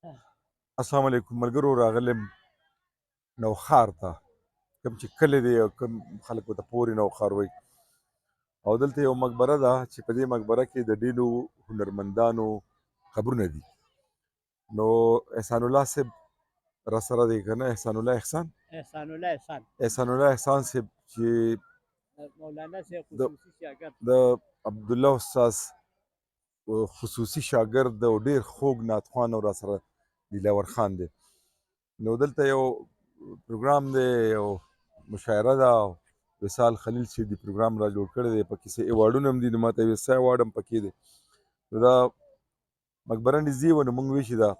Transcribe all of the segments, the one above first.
السلام علیکم ملګرو، راغلم نوښار ته. کوم چې کلی دی او کوم خلک ورته پورې نوښار وایي، او دلته یو مقبره ده چې په دې مقبره کې د ډېرو هنرمندانو قبرونه دي. نو احسان الله صاحب راسره دی که نه؟ احسان الله احسان صاحب چې د عبدالله استاذ خصوصي شاګرد او ډېر خوږ نعتخوان او راسره دلاور خان دی. نو دلته یو پروګرام دی، یو مشاعره ده، وصال خلیل چې د پروګرام را جوړ کړی دی، پکې څه ایوارډونه هم دي، نو ماته یو څه ایوارډ هم پکې دی. نو دا مقبره نږدې وه، نو موږ وی چې دا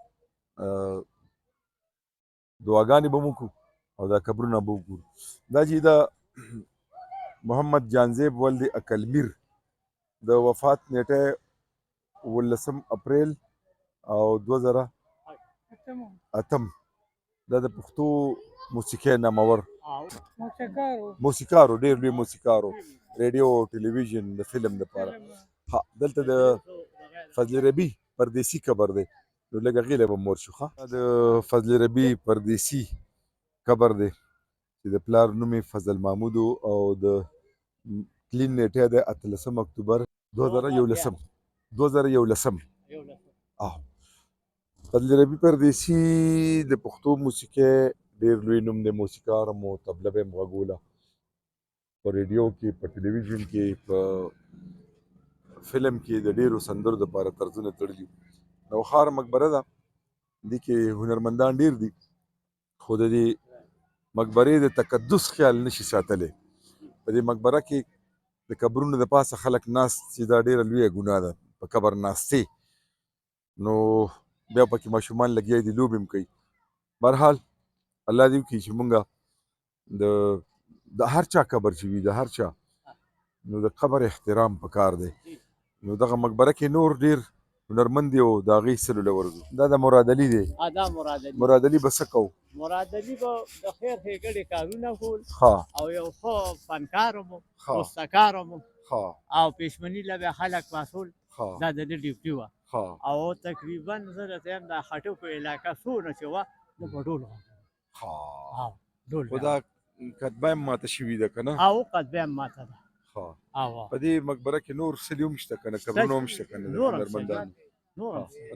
دعاګانې به مو وکړو او دا قبرونه به وګورو. دا چې دا محمد جانزیب ولد اکلمیر د وفات نیټه 18 اپریل او 2008. دا د پښتو موسیقۍ نامور موسیقارو، ډېر لوی موسیقارو، ریډیو او ټلویزیون د فلم لپاره. دلته د فضل ربی پردیسي قبر دی، نو لږ هغې له به مور شو. د فضل ربی پردیسي قبر دی چې د پلار نوم یې فضل محمود او د تلین نیټه ده 18 اکتوبر 2011. فضل ربی پردیسي د پښتو موسیقۍ ډېر لوی نوم دی، موسیقار هم و، طبله به یې هم غږوله په ریډیو کې، په ټلویزیون کې، په فلم کې د ډېرو سندرو دپاره طرزونه تړلي. نوښار مقبره ده، دې کې هنرمندان ډېر دي، خو د دې مقبرې د تقدس خیال نشي ساتلی. په دې مقبره کې د قبرونو د پاسه خلک ناست چې دا ډېره لویه ګناه ده په قبر ناستې، نو بیا پکې ماشومان لګیا دي، لوبې هم کوي. بهرحال الله دې وکړي چې مونږ د هر چا قبر چې وي، د هر چا، نو د قبر احترام پکار دی. نو دغه مقبره کې نور ډېر هنرمند دي او د هغې سلو له ورځو. دا د مراد علي دی. مراد علي به څه کوو؟ مراد علي به د خیر ښېګڼې کارونه کول او یو ښه فنکار هم و، مستکار هم و، او پېشمني له به خلک پاڅول. دا د ده ډیوټي وه. او تقریبا زه درته وایم دا خټکو علاقه څونه چې وه، زه په ډول خو دا کتبه هم ماته شوې ده که نه؟ او کتبه هم ماته ده. په دې مقبره کې نور څلي هم شته که نه؟ قبرونه هم شته که نه د هنرمندانو؟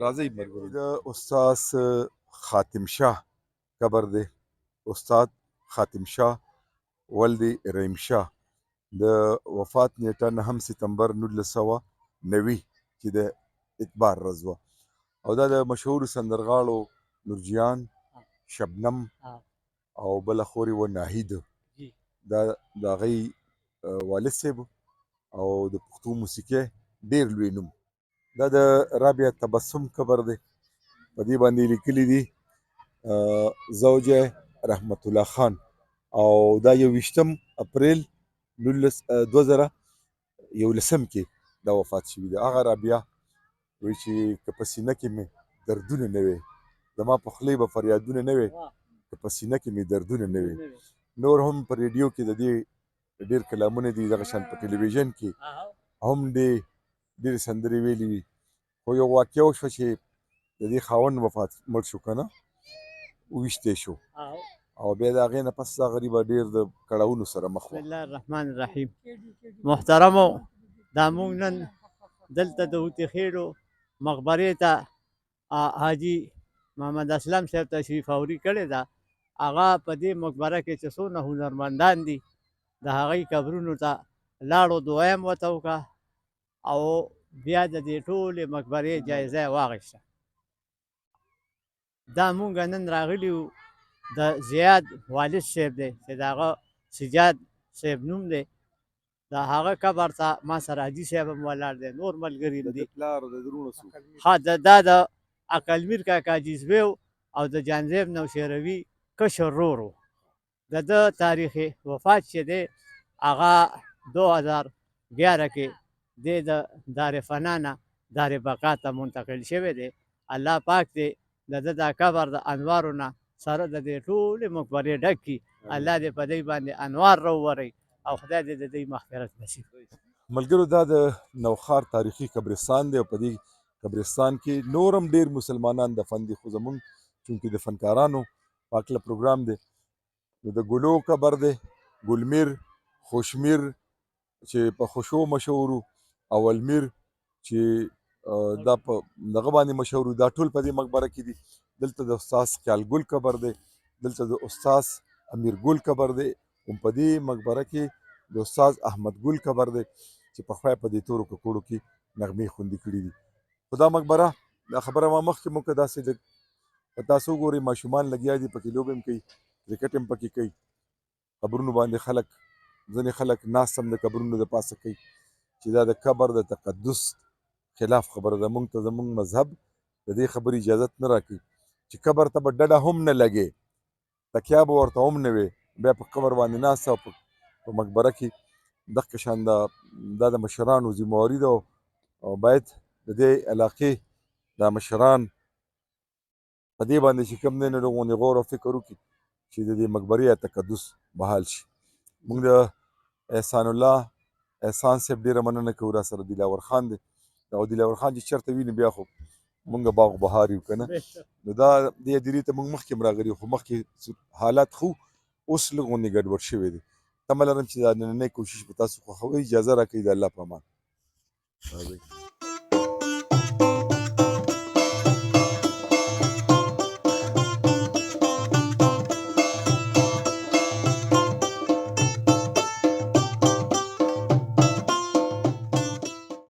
راځئ ملګرو. د استاد خاتم شاه قبر دی، استاد خاتم شاه ولد رحیم شاه، د وفات نیټه 9 سپتمبر 1990 چې د اتبار ورځ وه. او دا د مشهورو سندرغاړو نورجهان، شبنم او بله خور یې وه ناهید، دا د هغې والد صاحب او د پښتو موسیقۍ ډېر لوی نوم. دا د رابعه تبسم قبر دی، په دې باندې لیکلي دي زوجه رحمت الله خان، او دا 21 اپریل 2011 کې دا وفات شوي ده. هغه رابعه وایي چې که په سینه کې مې دردونه نه وي، زما په خولې به فریادونه نه وي، که په سینه کې مې دردونه نه وي. نور هم په ریډیو کې د دې ډېر کلامونه دي، دغه شان په ټلویزیون کې هم ډېرې سندرې ویلې وي. خو یو واقعه وشوه چې د دې خاوند وفات مړ شو که نه، وویشتی شو، او بیا د هغې نه پس دا غریبه ډېر د کړاوونو سره مخ وه. بسم الله الرحمن الرحیم. محترمو، دا موږ نن دلته د هوتي خېلو مقبرې ته حاجي محمد اسلم صاحب تشریف آوري کړې ده. هغه په دې مقبره کې چې څونه هنرمندان دي، د هغوی قبرونو ته لاړو، دعا یې هم ورته وکړه او بیا د دې ټولې مقبرې جایزه یې واخیسته. دا مونږ نن راغلي وو، د زیاد والد صاحب دی چې د هغه سجاد صاحب نوم دی، د هغه قبر ته ما سره حاجي صاحب هم ولاړ دی، نور ملګري هم دي. دا د اکلمیر کاکا جیزبی او د جانزیب نوشیروي کشر ورور و. د ده تاریخ وفات چې دی هغه 2011 کې دی د دار فنا نه دار بقا ته منتقل شوی دی. الله پاک دی د ده دا قبر د انوارو نه سره د دې ټولې مقبرې ډک کړي. الله دې په دې باندې انوار راووروي او خدای دې د دې مغفرت نصیب کړي. ملګرو، دا د نوښار تاریخي قبرستان دی او په دې قبرستان کې نور هم ډېر مسلمانان دفن دي، خو زمونږ چونکې د فنکارانو په هکله پروګرام دی نو د ګلو قبر دی، ګلمیر، خوشمیر چې په خوشو مشهور او المیر چې دا په دغه باندې مشهور دا ټول په دې مقبره کې دي. دلته د استاد خیال ګل قبر دی، دلته د استاد امیر ګل قبر دی، هم په دې مقبره کې د استاد احمد ګل قبر دی چې پخوا په دې تورو ککړو کې نغمې خوندي کړي دي. خو دا مقبره دا خبره ما مخکې مو کړه داسې د تاسو وګورئ ماشومان لګیا دي پکې لوبې هم کوي، کرکټ هم پکې کوي، قبرونو باندې خلک ځینې خلک ناست هم د قبرونو د پاسه کوي چې دا د قبر د تقدس خلاف خبره ده. موږ ته زموږ مذهب د دې خبرې اجازت نه راکوي چې قبر ته به ډډه هم نه لګې، تکیه به ورته هم نه وي، بیا په قبر باندې ناسته او په مقبره کې دغه شان دا د مشرانو ذمهواري ده او باید د دې علاقې دا مشران په دې باندې چې کوم دی نو غونې غور او فکر وکړي چې د دې مقبرې یا تقدس بحال شي. موږ د احسان الله احسان صاحب ډېره مننه کوو، را سره دلاور خان دی او دلاور خان چې چېرته وي نو بیا خو مونږ باغ بهار یو که نه. نو دا دې هدیرې ته مونږ مخکې هم راغلي خو مخکې حالات خو اوس لږ غوندې ګډوډ شوی دی. تمه لرم چې دا نننی کوشش به تاسو خوښوئ. اجازه راکوئ د الله په امان.